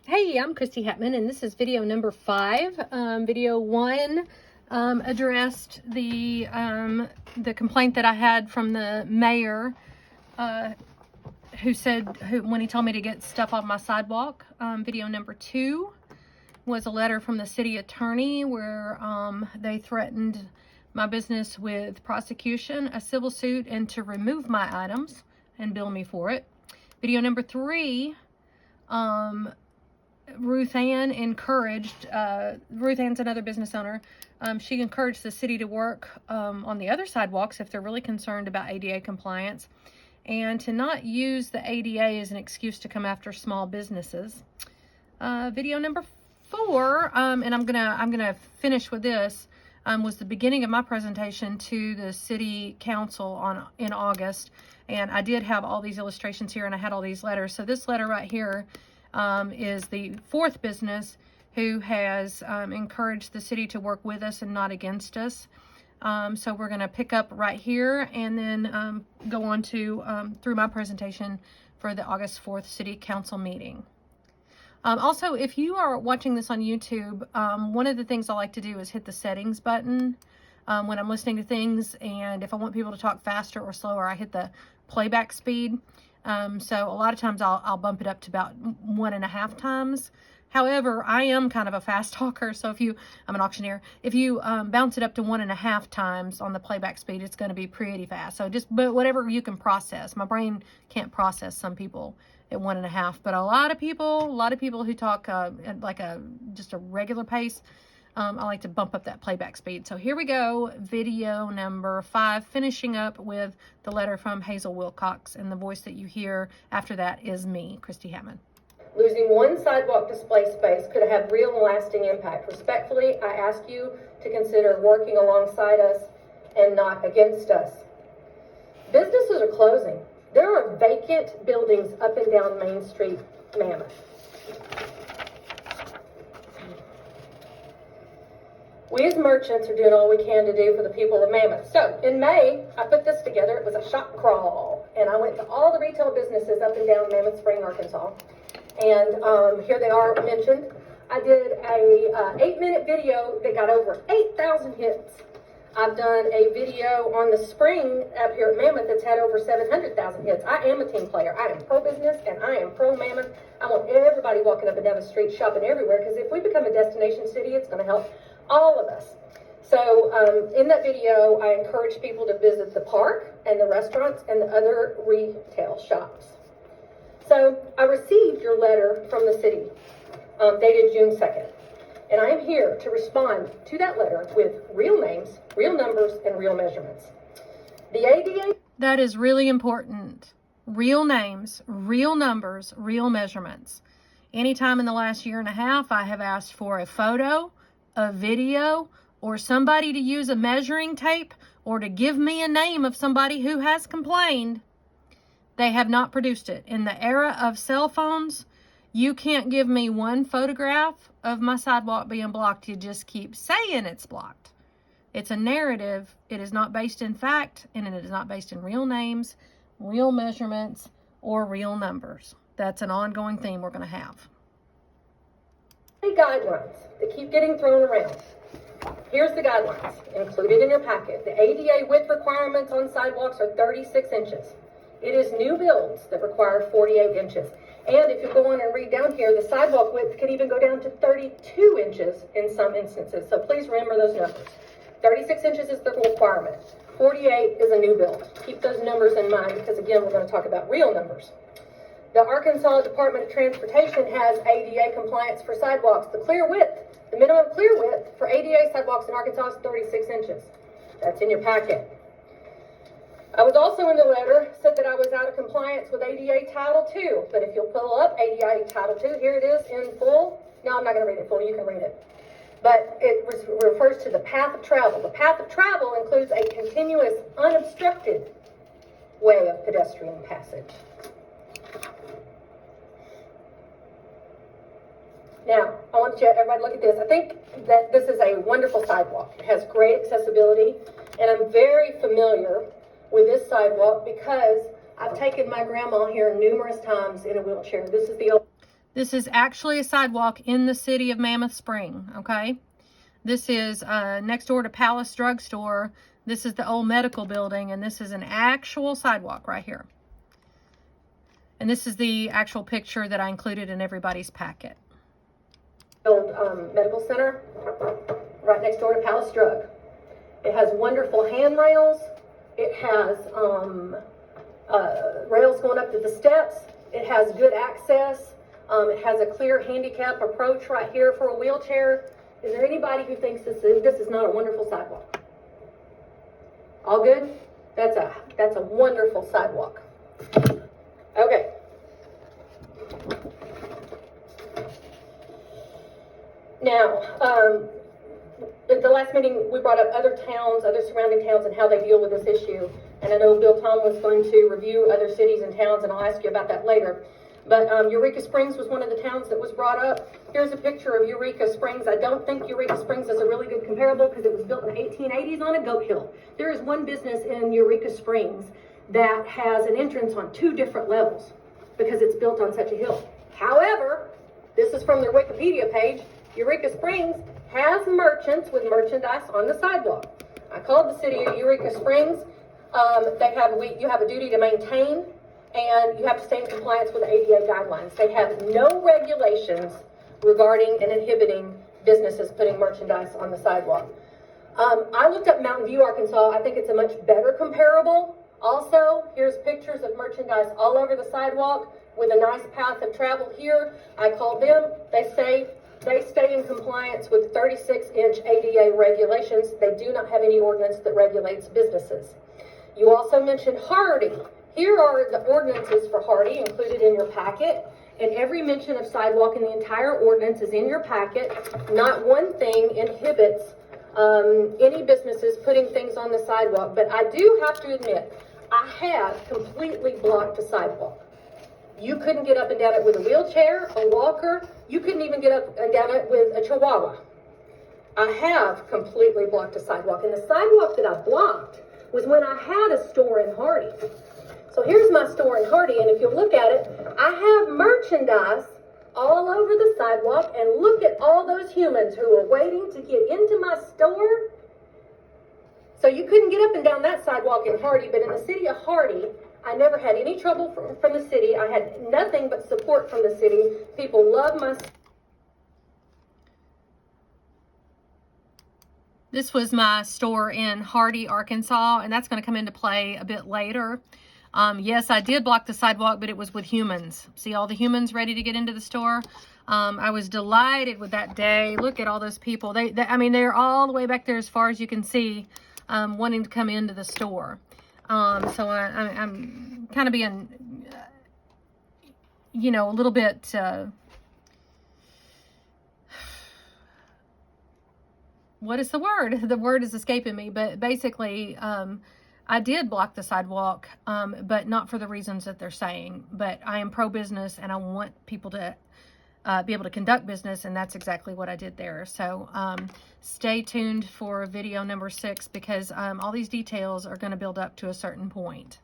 Hey, I'm Christie Hatman, and this is video number 5. Video 1 addressed the complaint that I had from the mayor, when he told me to get stuff off my sidewalk. Video number 2 was a letter from the city attorney where they threatened my business with prosecution, a civil suit, and to remove my items and bill me for it. Video number 3. Ruth Ann's another business owner. She encouraged the city to work on the other sidewalks if they're really concerned about ADA compliance, and to not use the ADA as an excuse to come after small businesses. Video number 4, and I'm gonna finish with this, was the beginning of my presentation to the city council in August, and I did have all these illustrations here, and I had all these letters. So this letter right here is the 4th business who has encouraged the city to work with us and not against us. So we're going to pick up right here and then go on to through my presentation for the August 4th City Council meeting. Also, if you are watching this on YouTube, one of the things I like to do is hit the settings button when I'm listening to things, and if I want people to talk faster or slower, I hit the playback speed. So a lot of times I'll bump it up to about 1.5 times. However, I am kind of a fast talker, so I'm an auctioneer. If you bounce it up to 1.5 times on the playback speed, it's going to be pretty fast. So but whatever you can process. My brain can't process some people at 1.5, but a lot of people who talk at like just a regular pace, I like to bump up that playback speed. So here we go, video number 5, finishing up with the letter from Hazel Wilcox, and the voice that you hear after that is me, Christie Hatman. Losing one sidewalk display space could have real and lasting impact. Respectfully, I ask you to consider working alongside us and not against us. Businesses are closing. There are vacant buildings up and down Main Street, Mammoth. We as merchants are doing all we can to do for the people of Mammoth. So in May, I put this together. It was a shop crawl, and I went to all the retail businesses up and down Mammoth Spring, Arkansas. And here they are mentioned. I did a 8-minute video that got over 8,000 hits. I've done a video on the spring up here at Mammoth that's had over 700,000 hits. I am a team player. I am pro-business and I am pro-Mammoth. I want everybody walking up and down the street shopping everywhere, because if we become a destination city, it's going to help all of us. So in that video, I encourage people to visit the park and the restaurants and the other retail shops. So I received your letter from the city dated June 2nd. And I am here to respond to that letter with real names, real numbers, and real measurements. The ADA... That is really important. Real names, real numbers, real measurements. Anytime in the last 1.5 years, I have asked for a photo, a video, or somebody to use a measuring tape, or to give me a name of somebody who has complained. They have not produced it. In the era of cell phones, you can't give me one photograph of my sidewalk being blocked. You just keep saying it's blocked. It's a narrative. It is not based in fact, and it is not based in real names, real measurements, or real numbers. That's an ongoing theme we're going to have. Guidelines that keep getting thrown around. Here's the guidelines included in your packet. The ADA width requirements on sidewalks are 36 inches. It is new builds that require 48 inches. And if you go on and read down here, the sidewalk width can even go down to 32 inches in some instances. So please remember those numbers. 36 inches is the requirement. 48 is a new build. Keep those numbers in mind, because again, we're going to talk about real numbers. The Arkansas Department of Transportation has ADA compliance for sidewalks. The minimum clear width for ADA sidewalks in Arkansas is 36 inches. That's in your packet. I was also in the letter, said that I was out of compliance with ADA Title II. But if you'll pull up ADA Title II, here it is in full. No, I'm not going to read it full. You can read it. But it refers to the path of travel. The path of travel includes a continuous, unobstructed way of pedestrian passage. Now, I want everybody to look at this. I think that this is a wonderful sidewalk. It has great accessibility, and I'm very familiar with this sidewalk because I've taken my grandma here numerous times in a wheelchair. This is the old This is actually a sidewalk in the city of Mammoth Spring, okay? This is next door to Palace Drugstore. This is the old medical building, and this is an actual sidewalk right here. And this is the actual picture that I included in everybody's packet. Old medical center, right next door to Palace Drug. It has wonderful handrails. It has rails going up to the steps. It has good access. It has a clear handicap approach right here for a wheelchair. Is there anybody who thinks this is not a wonderful sidewalk? All good? That's a wonderful sidewalk. Okay. Now, at the last meeting, we brought up other towns, other surrounding towns, and how they deal with this issue. And I know Bill Tom was going to review other cities and towns, and I'll ask you about that later. But Eureka Springs was one of the towns that was brought up. Here's a picture of Eureka Springs. I don't think Eureka Springs is a really good comparable because it was built in the 1880s on a goat hill. There is one business in Eureka Springs that has an entrance on 2 different levels because it's built on such a hill. However, this is from their Wikipedia page. Eureka Springs has merchants with merchandise on the sidewalk. I called the city of Eureka Springs. You have a duty to maintain, and you have to stay in compliance with the ADA guidelines. They have no regulations regarding and inhibiting businesses putting merchandise on the sidewalk. I looked up Mountain View, Arkansas. I think it's a much better comparable. Also, here's pictures of merchandise all over the sidewalk with a nice path of travel here. I called them. They stay in compliance with 36-inch ADA regulations. They do not have any ordinance that regulates businesses. You also mentioned Hardy. Here are the ordinances for Hardy included in your packet, and every mention of sidewalk in the entire ordinance is in your packet. Not one thing inhibits any businesses putting things on the sidewalk, but I do have to admit, I have completely blocked the sidewalk. You couldn't get up and down it with a wheelchair, a walker. You couldn't even get up and down it with a chihuahua. I have completely blocked the sidewalk, and the sidewalk that I blocked was when I had a store in Hardy. So here's my store in Hardy, and if you look at it, I have merchandise all over the sidewalk, and look at all those humans who are waiting to get into my store. So you couldn't get up and down that sidewalk in Hardy, but in the city of Hardy, I never had any trouble from the city. I had nothing but support from the city. People love my... This was my store in Hardy, Arkansas, and that's going to come into play a bit later. Yes, I did block the sidewalk, but it was with humans. See all the humans ready to get into the store? I was delighted with that day. Look at all those people. I mean, they're all the way back there as far as you can see, wanting to come into the store. So I'm kind of being, you know, a little bit, what is the word? The word is escaping me, but basically, I did block the sidewalk, but not for the reasons that they're saying. But I am pro-business, and I want people to be able to conduct business, and that's exactly what I did there. So stay tuned for video number 6, because all these details are going to build up to a certain point.